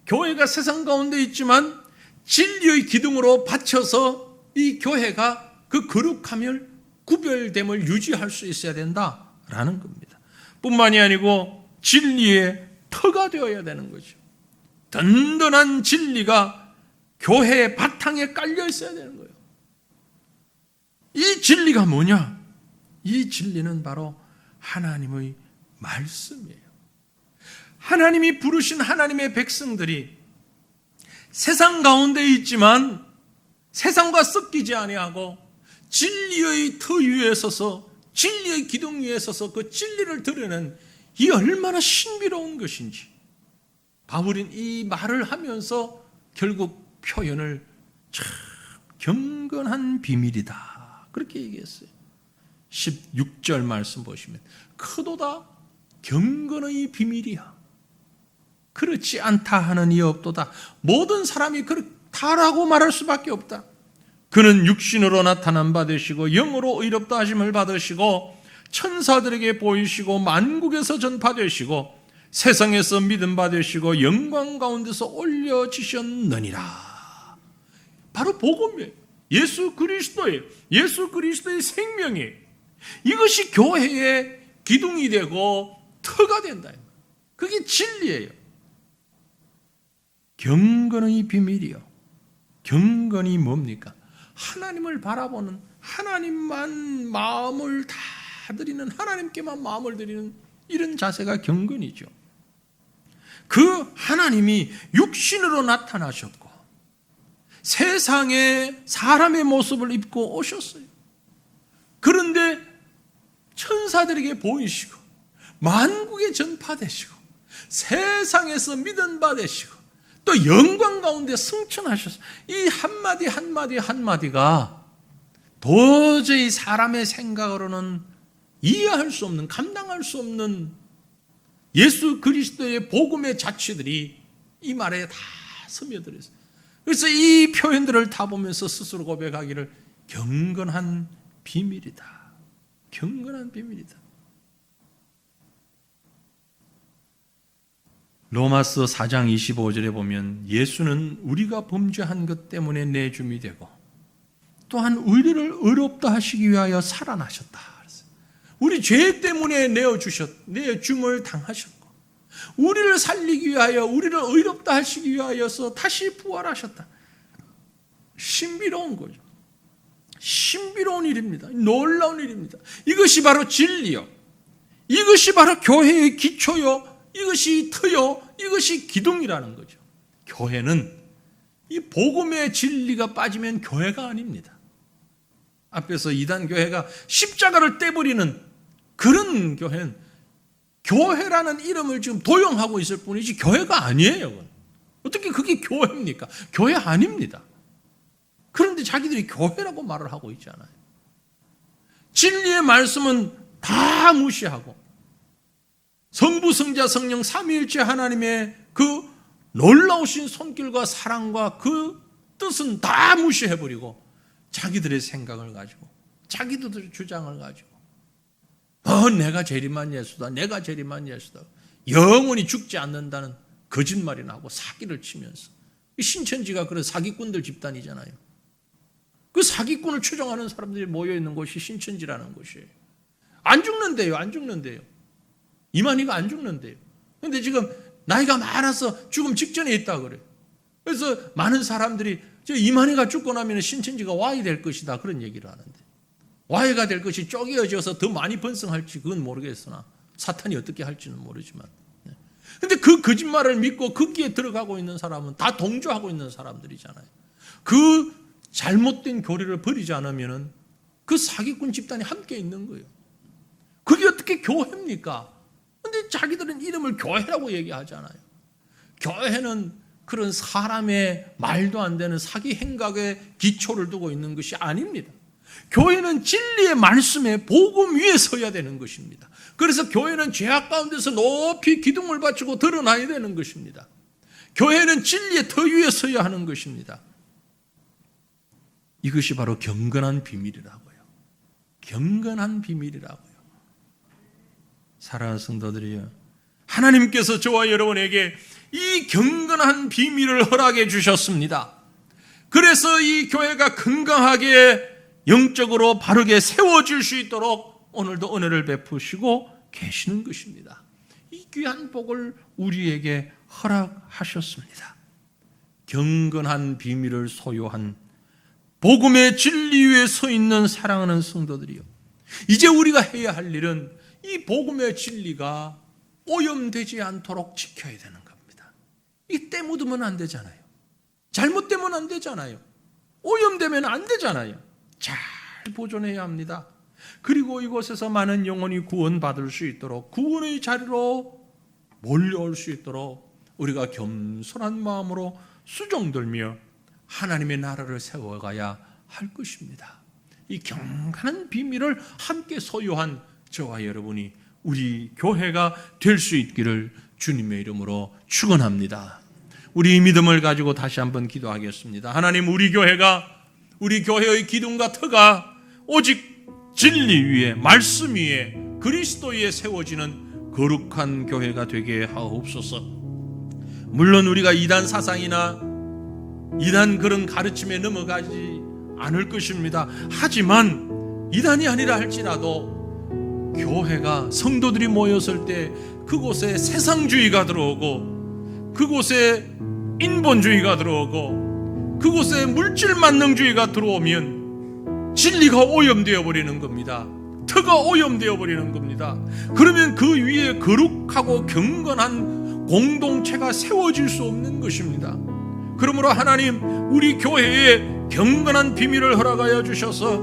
교회가 세상 가운데 있지만 진리의 기둥으로 받쳐서 이 교회가 그 거룩함을 구별됨을 유지할 수 있어야 된다라는 겁니다. 뿐만이 아니고 진리의 터가 되어야 되는 거죠. 든든한 진리가 교회의 바탕에 깔려 있어야 되는 거예요. 이 진리가 뭐냐? 이 진리는 바로 하나님의 말씀이에요. 하나님이 부르신 하나님의 백성들이 세상 가운데 있지만 세상과 섞이지 아니하고 진리의 터 위에 서서 진리의 기둥 위에 서서 그 진리를 드러낸 이 얼마나 신비로운 것인지 바울은 이 말을 하면서 결국 표현을 참 경건한 비밀이다 그렇게 얘기했어요. 16절 말씀 보시면 크도다 경건의 비밀이야. 그렇지 않다 하는 이 없도다. 모든 사람이 그렇다라고 말할 수밖에 없다. 그는 육신으로 나타난 바 되시고 영으로 의롭다 하심을 받으시고 천사들에게 보이시고 만국에서 전파되시고 세상에서 믿음 받으시고 영광 가운데서 올려지셨느니라. 바로 복음이에요. 예수 그리스도예요. 예수 그리스도의 생명이에요. 이것이 교회의 기둥이 되고 터가 된다. 그게 진리예요. 경건의 비밀이요. 경건이 뭡니까? 하나님을 바라보는, 하나님만 마음을 다 드리는, 하나님께만 마음을 드리는 이런 자세가 경건이죠. 그 하나님이 육신으로 나타나셨고 세상에 사람의 모습을 입고 오셨어요. 그런데 천사들에게 보이시고 만국에 전파되시고 세상에서 믿음 받으시고 또 영광 가운데 승천하셨어요. 이 한마디 한마디 한마디가 도저히 사람의 생각으로는 이해할 수 없는, 감당할 수 없는 예수 그리스도의 복음의 자취들이 이 말에 다 스며들었어요. 그래서 이 표현들을 다 보면서 스스로 고백하기를 경건한 비밀이다. 경건한 비밀이다. 로마서 4장 25절에 보면 예수는 우리가 범죄한 것 때문에 내줌이 되고 또한 우리를 의롭다 하시기 위하여 살아나셨다. 우리 죄 때문에 내줌을 당하셨고 우리를 살리기 위하여 우리를 의롭다 하시기 위하여서 다시 부활하셨다. 신비로운 거죠. 신비로운 일입니다. 놀라운 일입니다. 이것이 바로 진리요. 이것이 바로 교회의 기초요. 이것이 터요. 이것이 기둥이라는 거죠. 교회는 이 복음의 진리가 빠지면 교회가 아닙니다. 앞에서 이단 교회가 십자가를 떼버리는 그런 교회는 교회라는 이름을 지금 도용하고 있을 뿐이지 교회가 아니에요. 어떻게 그게 교회입니까? 교회 아닙니다. 그런데 자기들이 교회라고 말을 하고 있잖아요. 진리의 말씀은 다 무시하고 성부, 성자, 성령 삼위일체 하나님의 그 놀라우신 손길과 사랑과 그 뜻은 다 무시해버리고 자기들의 생각을 가지고 자기들의 주장을 가지고 내가 재림한 예수다. 내가 재림한 예수다. 영원히 죽지 않는다는 거짓말이나 하고 사기를 치면서 신천지가 그런 사기꾼들 집단이잖아요. 그 사기꾼을 추종하는 사람들이 모여있는 곳이 신천지라는 곳이에요. 안 죽는데요. 안 죽는데요. 이만희가 안 죽는데요. 그런데 지금 나이가 많아서 죽음 직전에 있다 그래요. 그래서 많은 사람들이 이만희가 죽고 나면 신천지가 와이 될 것이다 그런 얘기를 하는데 와이가 될 것이 쪼개어져서 더 많이 번성할지 그건 모르겠으나 사탄이 어떻게 할지는 모르지만 그런데 그 거짓말을 믿고 거기에 들어가고 있는 사람은 다 동조하고 있는 사람들이잖아요. 그 잘못된 교리를 버리지 않으면 그 사기꾼 집단이 함께 있는 거예요. 그게 어떻게 교회입니까? 그런데 자기들은 이름을 교회라고 얘기하잖아요. 교회는 그런 사람의 말도 안 되는 사기 행각에 기초를 두고 있는 것이 아닙니다. 교회는 진리의 말씀에 복음 위에 서야 되는 것입니다. 그래서 교회는 죄악 가운데서 높이 기둥을 받치고 드러나야 되는 것입니다. 교회는 진리의 터 위에 서야 하는 것입니다. 이것이 바로 경건한 비밀이라고요. 경건한 비밀이라고요. 사랑하는 성도들이요, 하나님께서 저와 여러분에게 이 경건한 비밀을 허락해 주셨습니다. 그래서 이 교회가 건강하게 영적으로 바르게 세워질 수 있도록 오늘도 은혜를 베푸시고 계시는 것입니다. 이 귀한 복을 우리에게 허락하셨습니다. 경건한 비밀을 소유한 복음의 진리 위에 서 있는 사랑하는 성도들이요, 이제 우리가 해야 할 일은 이 복음의 진리가 오염되지 않도록 지켜야 되는 겁니다. 이 때 묻으면 안 되잖아요. 잘못되면 안 되잖아요. 오염되면 안 되잖아요. 잘 보존해야 합니다. 그리고 이곳에서 많은 영혼이 구원받을 수 있도록, 구원의 자리로 몰려올 수 있도록 우리가 겸손한 마음으로 수종들며 하나님의 나라를 세워가야 할 것입니다. 이 경건한 비밀을 함께 소유한 저와 여러분이 우리 교회가 될 수 있기를 주님의 이름으로 축원합니다. 우리 믿음을 가지고 다시 한번 기도하겠습니다. 하나님, 우리 교회의 기둥과 터가 오직 진리 위에, 말씀 위에, 그리스도 위에 세워지는 거룩한 교회가 되게 하옵소서. 물론 우리가 이단 사상이나 이단 그런 가르침에 넘어가지 않을 것입니다. 하지만 이단이 아니라 할지라도 교회가, 성도들이 모였을 때 그곳에 세상주의가 들어오고, 그곳에 인본주의가 들어오고, 그곳에 물질만능주의가 들어오면 진리가 오염되어 버리는 겁니다. 터가 오염되어 버리는 겁니다. 그러면 그 위에 거룩하고 경건한 공동체가 세워질 수 없는 것입니다. 그러므로 하나님, 우리 교회에 경건한 비밀을 허락하여 주셔서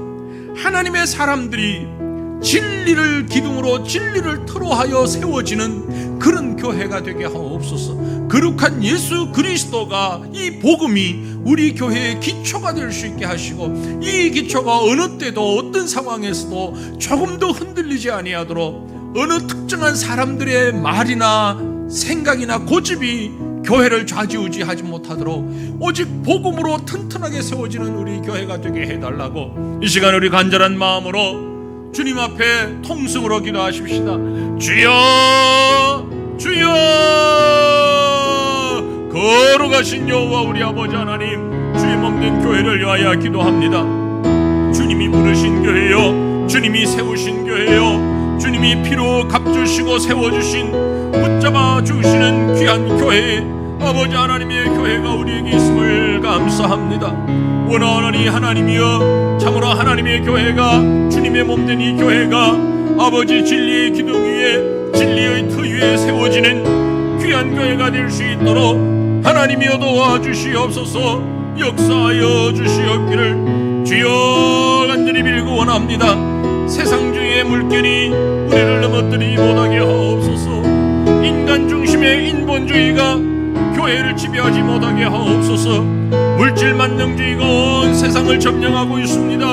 하나님의 사람들이 진리를 기둥으로, 진리를 터로 하여 세워지는 그런 교회가 되게 하옵소서. 거룩한 예수 그리스도가, 이 복음이 우리 교회의 기초가 될 수 있게 하시고, 이 기초가 어느 때도 어떤 상황에서도 조금도 흔들리지 아니하도록, 어느 특정한 사람들의 말이나 생각이나 고집이 교회를 좌지우지하지 못하도록 오직 복음으로 튼튼하게 세워지는 우리 교회가 되게 해달라고, 이 시간 우리 간절한 마음으로 주님 앞에 통성으로 기도하십시다. 주여, 주여, 거룩하신 여호와 우리 아버지 하나님, 주의 몸된 교회를 위하여 기도합니다. 주님이 부르신 교회요, 주님이 세우신 교회요, 주님이 피로 값주시고 세워주신, 붙잡아 주시는 귀한 교회, 아버지 하나님의 교회가 우리에게 있음을 감사합니다. 원하오니 하나님이여, 참으로 하나님의 교회가, 주님의 몸된 이 교회가 아버지 진리의 기둥 위에, 진리의 터 위에 세워지는 귀한 교회가 될 수 있도록 하나님이여 도와주시옵소서. 역사하여 주시옵기를 주여 간절히 빌고 원합니다. 세상주의의 물결이 우리를 넘어뜨리지 못하게 하옵소서. 인간 중심의 인본주의가 교회를 지배하지 못하게 하옵소서. 물질만능주의가 온 세상을 점령하고 있습니다.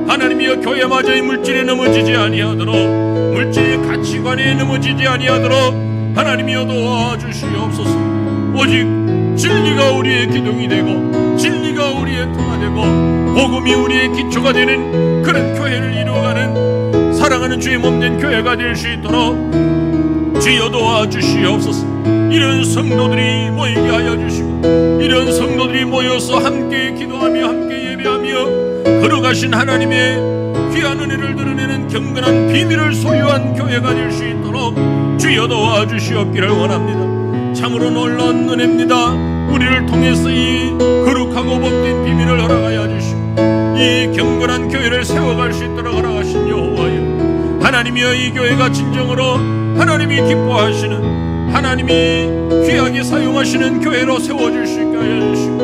하나님이여, 교회마저의 물질에 넘어지지 아니하도록, 물질의 가치관에 넘어지지 아니하도록 하나님이여 도와주시옵소서. 오직 진리가 우리의 기둥이 되고, 진리가 우리의 터가 되고, 복음이 우리의 기초가 되는 그런 교회를 이루어가는 사랑하는 주의 몸된 교회가 될 수 있도록 주여 도와주시옵소서. 이런 성도들이 모이게 하여 주시고, 이런 성도들이 모여서 함께 기도하며 함께 예배하며 거룩하신 하나님의 귀한 은혜를 드러내는 경건한 비밀을 소유한 교회가 될 수 있도록 주여 도와주시옵기를 원합니다. 참으로 놀라운 은혜입니다. 우리를 통해서 이 거룩하고 복된 비밀을 허락하여 주시고, 이 경건한 교회를 세워갈 수 있도록 허락하신 여호와여, 하나님이여, 이 교회가 진정으로 하나님이 기뻐하시는, 하나님이 귀하게 사용하시는 교회로 세워질 수 있게 하여 주시고,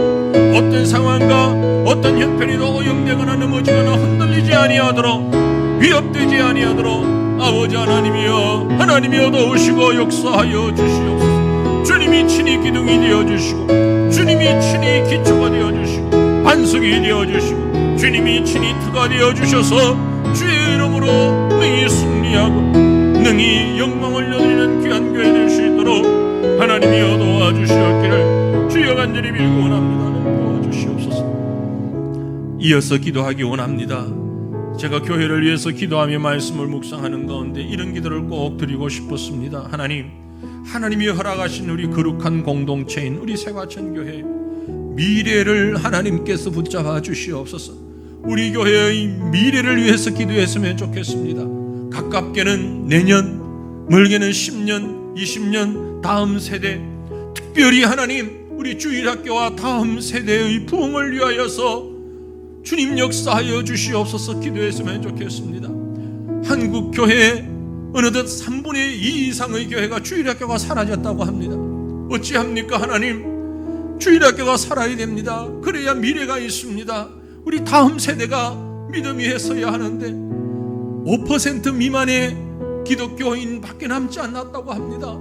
어떤 상황과 어떤 형편이도 오염되거나 넘어지거나 흔들리지 아니하도록, 위협되지 아니하도록 아버지 하나님이여, 하나님이여 도우시고 역사하여 주시옵소서. 주님이 친히 기둥이 되어주시고, 주님이 친히 기초가 되어주시고, 반석이 되어주시고, 주님이 친히 터가 되어주셔서 주의 이름으로 능히 승리하고 능히 영광을 올려드리는 귀한 교회 될 수 있도록 하나님이여 도와주시옵기를 주여 간절히 빌고 원합니다. 도와주시옵소서. 이어서 기도하기 원합니다. 제가 교회를 위해서 기도하며 말씀을 묵상하는 가운데 이런 기도를 꼭 드리고 싶었습니다. 하나님, 하나님이 허락하신 우리 거룩한 공동체인 우리 세과천교회 미래를 하나님께서 붙잡아 주시옵소서. 우리 교회의 미래를 위해서 기도했으면 좋겠습니다. 가깝게는 내년, 멀게는 10년, 20년 다음 세대, 특별히 하나님 우리 주일학교와 다음 세대의 부흥을 위하여서 주님 역사하여 주시옵소서 기도했으면 좋겠습니다. 한국 교회 어느덧 3분의 2 이상의 교회가 주일학교가 사라졌다고 합니다. 어찌합니까 하나님? 주일학교가 살아야 됩니다. 그래야 미래가 있습니다. 우리 다음 세대가 믿음 위에 서야 하는데 5% 미만의 기독교인 밖에 남지 않았다고 합니다.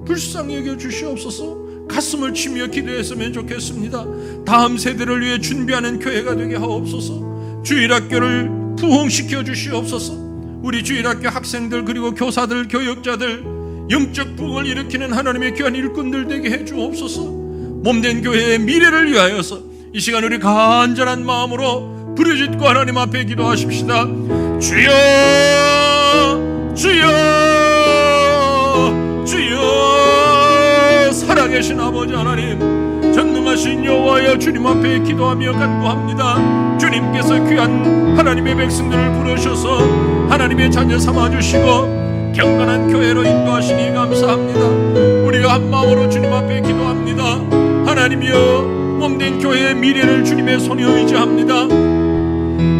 불쌍히 여겨 주시옵소서. 가슴을 치며 기도했으면 좋겠습니다. 다음 세대를 위해 준비하는 교회가 되게 하옵소서. 주일학교를 부흥시켜 주시옵소서. 우리 주일학교 학생들 그리고 교사들 교역자들 영적 부흥을 일으키는 하나님의 귀한 일꾼들 되게 해 주옵소서. 몸된 교회의 미래를 위하여서 이 시간 우리 간절한 마음으로 부르짖고 하나님 앞에 기도하십시다. 주여 주여 주여 살아계신 아버지 하나님, 전능하신 여호와여 주님 앞에 기도하며 간구합니다. 주님께서 귀한 하나님의 백성들을 부르셔서 하나님의 자녀 삼아주시고 경건한 교회로 인도하시니 감사합니다. 우리가 한 마음으로 주님 앞에 기도합니다. 하나님이여, 몸된 교회의 미래를 주님의 손에 의지합니다.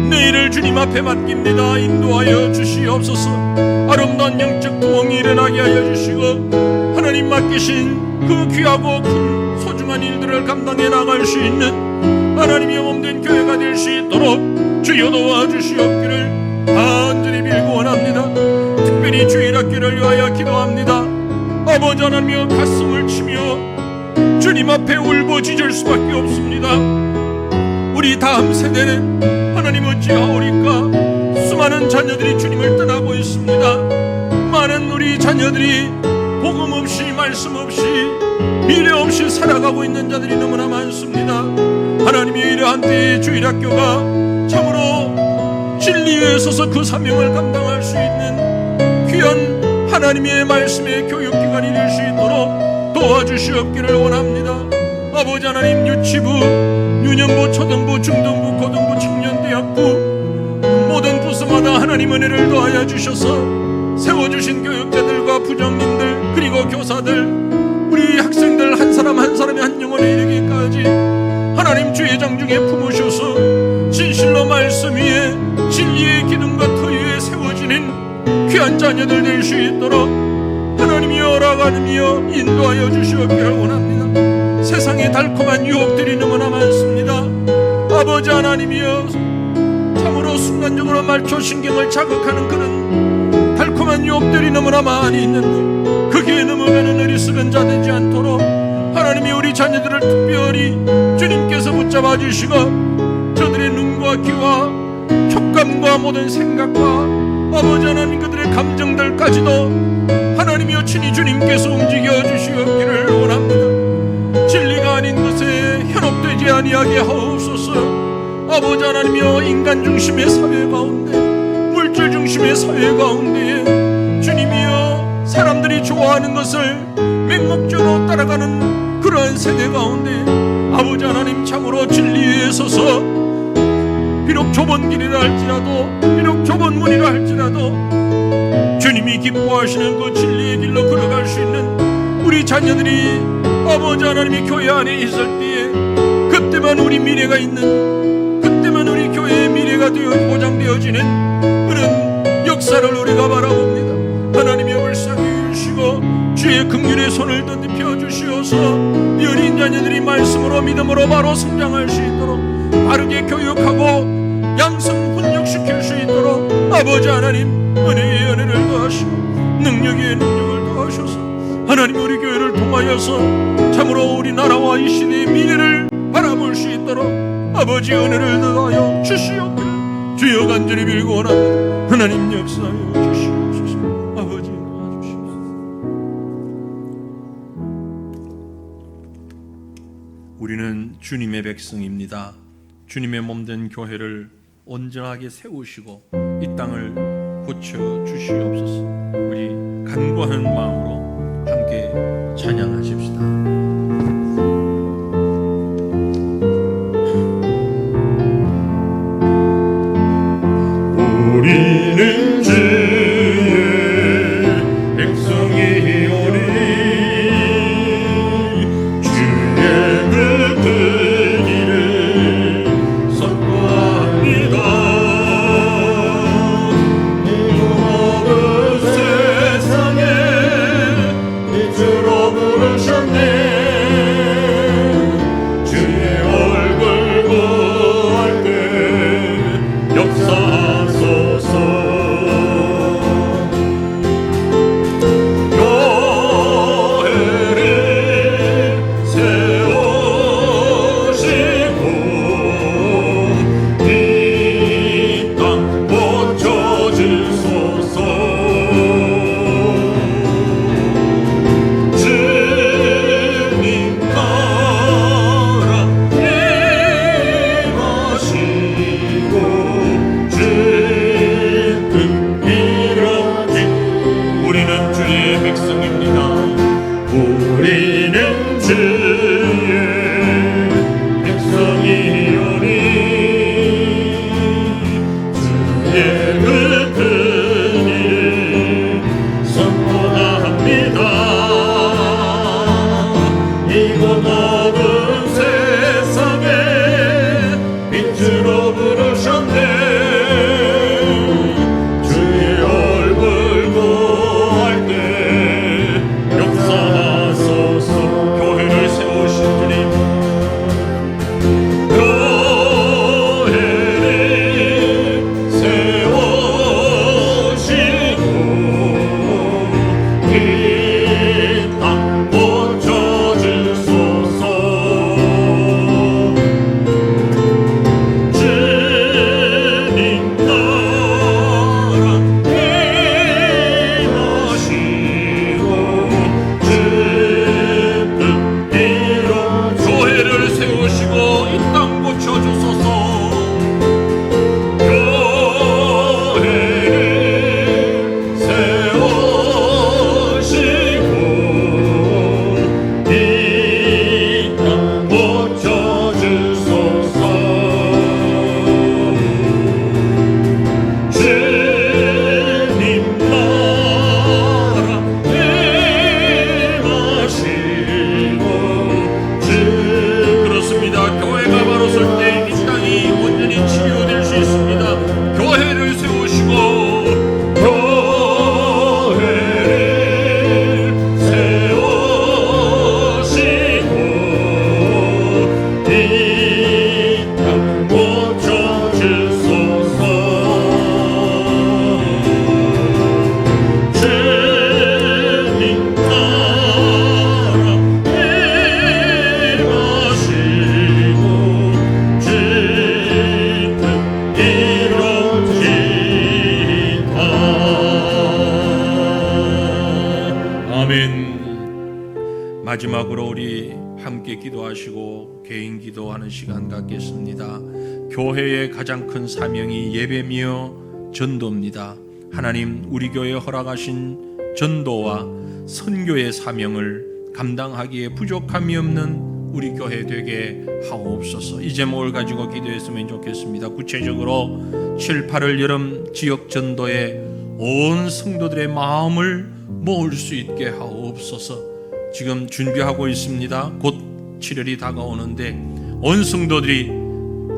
내일을 주님 앞에 맡깁니다. 인도하여 주시옵소서. 아름다운 영적 부흥이 일어나게 하여 주시고 하나님 맡기신 그 귀하고 큰 소중한 일들을 감당해 나갈 수 있는 하나님의 몸된 교회가 될 수 있도록 주여 도와주시옵기를 간절히 빌고 원합니다. 특별히 주일학교를 위하여 기도합니다. 아버지 하나님이여, 가슴을 치며 주님 앞에 울부짖을 수밖에 없습니다. 우리 다음 세대는 하나님 어찌하오리까? 수많은 자녀들이 주님을 떠나고 있습니다. 많은 우리 자녀들이 복음 없이 말씀 없이 미래 없이 살아가고 있는 자들이 너무나 많습니다. 하나님이 이러한 때에 주일학교가 참으로 진리에 서서 그 사명을 감당할 수 있는 귀한 하나님의 말씀의 교육기관이 될 수 있도록 도와주시옵기를 원합니다. 아버지 하나님, 유치부, 유년부, 초등부, 중등부, 고등부, 청년대학부 모든 부서마다 하나님 은혜를 더하여 주셔서 세워주신 교육자들과 부장님들 그리고 교사들, 우리 학생들 한 사람 한 사람이 한 영혼에 이르기까지 하나님 주의 장중에 품으셔서 진실로 말씀 위에 진리의 기둥과 터 위에 세워지는 귀한 자녀들 될 수 있도록 하나님이여 허락하며 인도하여 주시옵기를 원합니다. 세상에 달콤한 유혹들이 너무나 많습니다. 아버지 하나님이여, 참으로 순간적으로 말초신경을 자극하는 그런 달콤한 유혹들이 너무나 많이 있는데 거기에 넘어가는 어리석은 자 되지 않도록 하나님이 우리 자녀들을 특별히 주님께서 붙잡아 주시고 저들의 눈과 귀와 촉감과 모든 생각과 아버지 하나님 그들의 감정들까지도 하나님이여 친히 주님께서 움직여 주시옵기를 원합니다. 진리가 아닌 것에 현혹되지 아니하게 하옵소서. 아버지 하나님이여, 인간 중심의 사회 가운데, 물질 중심의 사회 가운데에 주님이여, 사람들이 좋아하는 것을 맹목적으로 따라가는 그러한 세대 가운데 아버지 하나님, 참으로 진리에 서서 비록 좁은 길이라 할지라도, 비록 좁은 문이라 할지라도 주님이 기뻐하시는 그 진리의 길로 걸어갈 수 있는 우리 자녀들이 아버지 하나님이 교회 안에 있을 때에 그때만 우리 미래가 있는, 그때만 우리 교회의 미래가 보장되어지는 그런 역사를 우리가 바라봅니다. 하나님이 불쌍히 주시고 주의 긍휼의 손을 덧입혀 주시어서 이 어린 자녀들이 말씀으로 믿음으로 바로 성장할 수 있도록, 바르게 교육하고 양성 훈육시킬 수 있도록 아버지 하나님 은혜의 은혜를 더하시고 능력의 능력을 더하셔서 하나님 우리 교회를 통하여서 참으로 우리나라와 이 시대의 미래를 바라볼 수 있도록 아버지 은혜를 더하여 주시옵기를 주여 간절히 빌고 원합니다. 하나님 역사하여 주시옵소서. 아버지 도와주시옵소서. 우리는 주님의 백성입니다. 주님의 몸된 교회를 온전하게 세우시고 이 땅을 고쳐 주시옵소서. 우리 간구하는 마음으로 함께 함께 찬양하십시다. 우리는 주의 백성이오니 주의 그 일을 선포합니다. 이 모든 세상에 빛으로 부르셨네. 주의 얼굴 구할 때 역사하소서. 교회를 세우시고 이 땅 고쳐주소서. 주님 나라 임하시고 주뜻 이루어진 우리는 주의 백성입니다. 우리는 주의 백성이오니 주의 그 일을 선포합니다. 이곳 모든 세상에 빛으로 부르셨네. 주의 얼굴 구할 때 역사하소서. 교회를 세우신 주님, 교회를 세우시고 이 땅 고쳐주소서. 주님 나라 임하시고 주뜻 이루어 교회를 세우시고 이 땅 고쳐주소서. 교회를 세우시고 이 땅 고쳐주소서. 주님 나라 임하시고 그렇습니다. 교회가 바로 설 때 이 땅이 온전히 치유될 수 있습니다. 교회를 세우시고 교회를 세우시고 이 땅 고쳐주소서. 주님 나라 임하시고 주뜻 이루어지다. 아멘. 마지막으로 우리 함께 기도하시고 개인 기도하는 시간 갖겠습니다. 교회의 가장 큰 사명이 예배며 전도입니다. 하나님, 우리 교회에 허락하신 전도와 선교의 사명을 감당하기에 부족함이 없는 우리 교회 되게 하옵소서. 이 제목을 가지고 기도했으면 좋겠습니다. 구체적으로 7, 8월 여름 지역 전도에 온 성도들의 마음을 모을 수 있게 하옵소서. 지금 준비하고 있습니다. 곧 7월이 다가오는데 온 성도들이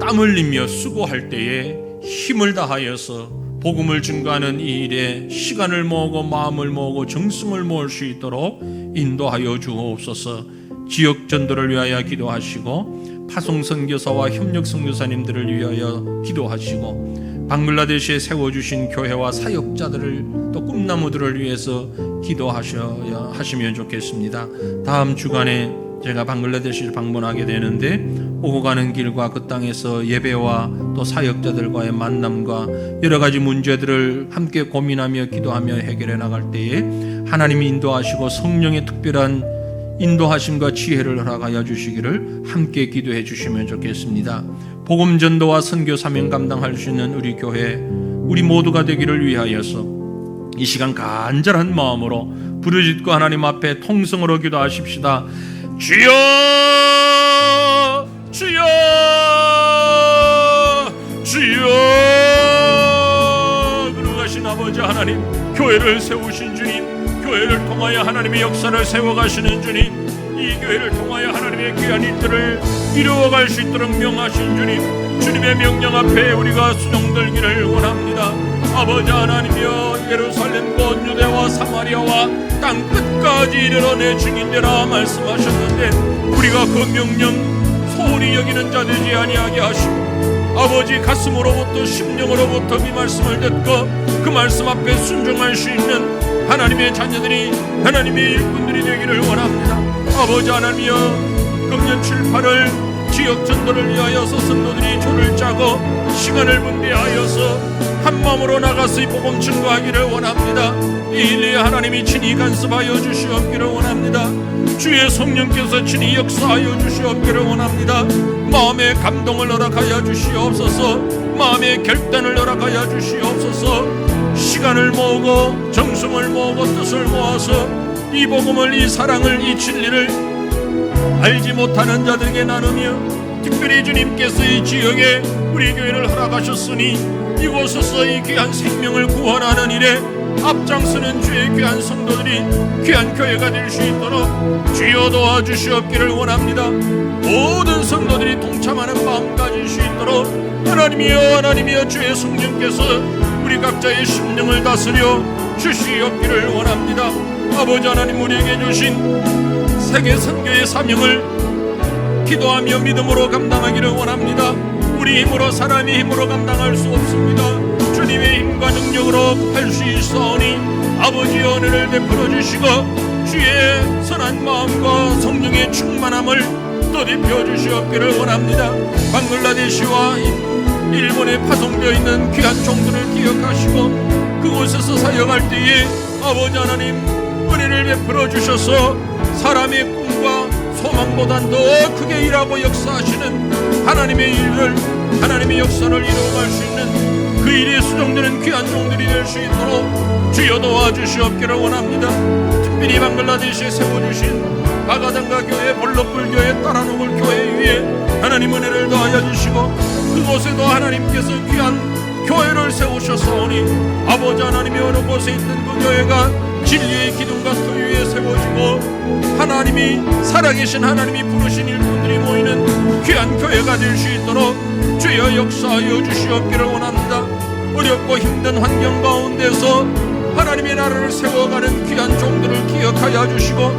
땀 흘리며 수고할 때에 힘을 다하여서 복음을 증거하는 이 일에 시간을 모으고 마음을 모으고 정성을 모을 수 있도록 인도하여 주옵소서. 지역 전도를 위하여 기도하시고 파송 선교사와 협력 선교사님들을 위하여 기도하시고 방글라데시에 세워주신 교회와 사역자들을 또 꿈나무들을 위해서 기도하셔야 하시면 좋겠습니다. 다음 주간에 제가 방글라데시를 방문하게 되는데 오고 가는 길과 그 땅에서 예배와 또 사역자들과의 만남과 여러 가지 문제들을 함께 고민하며 기도하며 해결해 나갈 때에 하나님이 인도하시고 성령의 특별한 인도하심과 지혜를 허락하여 주시기를 함께 기도해 주시면 좋겠습니다. 복음 전도와 선교 사명 감당할 수 있는 우리 교회, 우리 모두가 되기를 위하여서 이 시간 간절한 마음으로 부르짖고 하나님 앞에 통성으로 기도하십시다. 주여, 주여, 주여. 그러가신 아버지 하나님, 교회를 세우신 주님, 교회를 통하여 하나님의 역사를 세워가시는 주님, 이 교회를 통하여 하나님의 귀한 일들을 이루어갈 수 있도록 명하신 주님, 주님의 명령 앞에 우리가 순종들기를 원합니다. 아버지 하나님이여, 예루살렘 곧 유대와 사마리아와 땅 끝까지 이르러 내 증인되라 말씀하셨는데, 우리가 그 명령 소홀히 여기는 자 되지 아니하게 하시고, 아버지 가슴으로부터 심령으로부터 이 말씀을 듣고 그 말씀 앞에 순종할 수 있는 하나님의 자녀들이, 하나님의 일꾼들이 되기를 원합니다. 아버지 하나님이여, 금년 7, 8월 지역 전도를 위하여서 선도들이 조를 짜고 시간을 분배하여서 한마음으로 나가서 이 복음 증거하기를 원합니다. 이 일에 하나님이 친히 간섭하여 주시옵기를 원합니다. 주의 성령께서 친히 역사하여 주시옵기를 원합니다. 마음의 감동을 허락하여 주시옵소서. 마음의 결단을 허락하여 주시옵소서. 시간을 모으고 정성을 모으고 뜻을 모아서 이 복음을, 이 사랑을, 이 진리를 알지 못하는 자들에게 나누며, 특별히 주님께서 이 지역에 우리 교회를 허락하셨으니 이곳에서 이 귀한 생명을 구원하는 일에 앞장서는 주의 귀한 성도들이 귀한 교회가 될 수 있도록 주여 도와주시옵기를 원합니다. 모든 성도들이 동참하는 마음 가질 수 있도록 하나님이여, 하나님이여, 주의 성령께서 우리 각자의 심령을 다스려 주시옵기를 원합니다. 아버지 하나님, 우리에게 주신 세계 선교의 사명을 기도하며 믿음으로 감당하기를 원합니다. 우리 힘으로, 사람의 힘으로 감당할 수 없습니다. 주님의 힘과 능력으로 할 수 있사오니 아버지의 은혜를 베풀어 주시고 주의 선한 마음과 성령의 충만함을 덧입혀 주시옵기를 원합니다. 방글라데시와 일본에 파송되어 있는 귀한 종들을 기억하시고 그곳에서 사역할 때에 아버지 하나님 은혜를 베풀어 주셔서 사람의 꿈과 소망보단 더 크게 일하고 역사하시는 하나님의 일을, 하나님의 역사를 이루어갈 수 있는 그 일에 수종되는 귀한 종들이 될 수 있도록 주여 도와주시옵기를 원합니다. 특별히 방글라데시에 세워주신 바가당가 교회, 볼록불 교회, 따라노골 교회 위에 하나님 은혜를 더하여 주시고 그곳에도 하나님께서 귀한 교회를 세우셨사오니 아버지 하나님이 어느 곳에 있는 그 교회가 진리의 기둥과 터 위에 세워지고 하나님이 살아계신 하나님이 부르신 일꾼들이 모이는 귀한 교회가 될 수 있도록 주여 역사하여 주시옵기를 원합니다. 어렵고 힘든 환경 가운데서 하나님의 나라를 세워가는 귀한 종들을 기억하여 주시고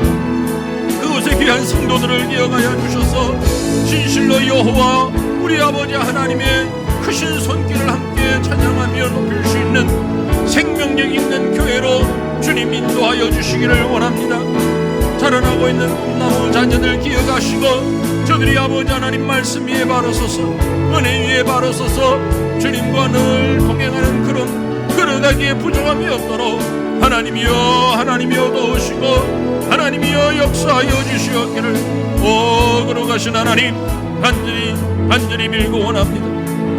그곳의 귀한 성도들을 기억하여 주셔서 진실로 여호와 우리 아버지 하나님의 크신 손길을 함께 찬양하며 높일 수 있는 생명력 있는 교회로 주님 인도하여 주시기를 원합니다. 자라나고 있는 꿈나무 자녀들 기억하시고 저들이 아버지 하나님 말씀 위에 바로 서서 은혜 위에 바로 서서 주님과 늘 동행하는 그런 걸어가기에 부족함이 없도록 하나님이여, 하나님이여 도우시고 하나님이여 역사하여 주시옵기를 걸어가신 하나님 간절히 밀고 원합니다.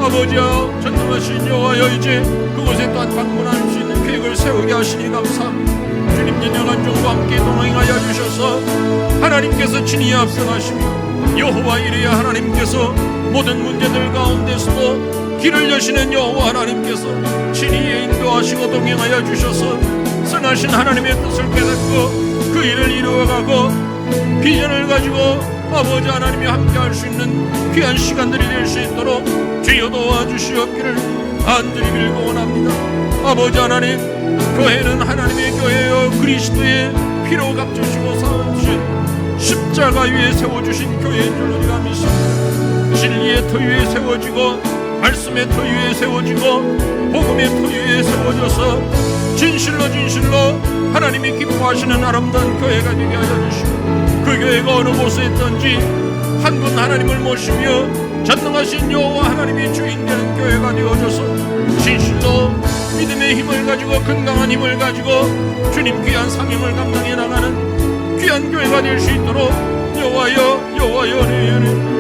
아버지여, 전능하신 여호와여, 이제 그곳에 또한 방문할 수 있는 계획을 세우게 하시니 감사합니다. 주님 연약한 종과 함께 동행하여 주셔서 하나님께서 친히 앞서가시며 여호와 이레야 하나님께서 모든 문제들 가운데서도 길을 여시는 여호와 하나님께서 친히 인도하시고 동행하여 주셔서 선하신 하나님의 뜻을 깨닫고 그 일을 이루어가고 비전을 가지고 아버지 하나님이 함께 할 수 있는 귀한 시간들이 될 수 있도록 주여 도와주시옵기를 간절히 빌고 원합니다. 아버지 하나님, 교회는 하나님의 교회여 그리스도의 피로 값주시고 쌓으신 십자가 위에 세워주신 교회인 줄 우리가 믿습니다. 진리의 터 위에 세워지고 말씀의 터 위에 세워지고 복음의 터 위에 세워져서 진실로 하나님이 기뻐하시는 아름다운 교회가 되게 하여 주시고 그 교회가 어느 곳에 있든지 한 분 하나님을 모시며 전능하신 여호와 하나님이 주인 되는 교회가 되어져서 진실로 믿음의 힘을 가지고 건강한 힘을 가지고 주님 귀한 사명을 감당해 나가는 귀한 교회가 될 수 있도록 여호와여 내 은혜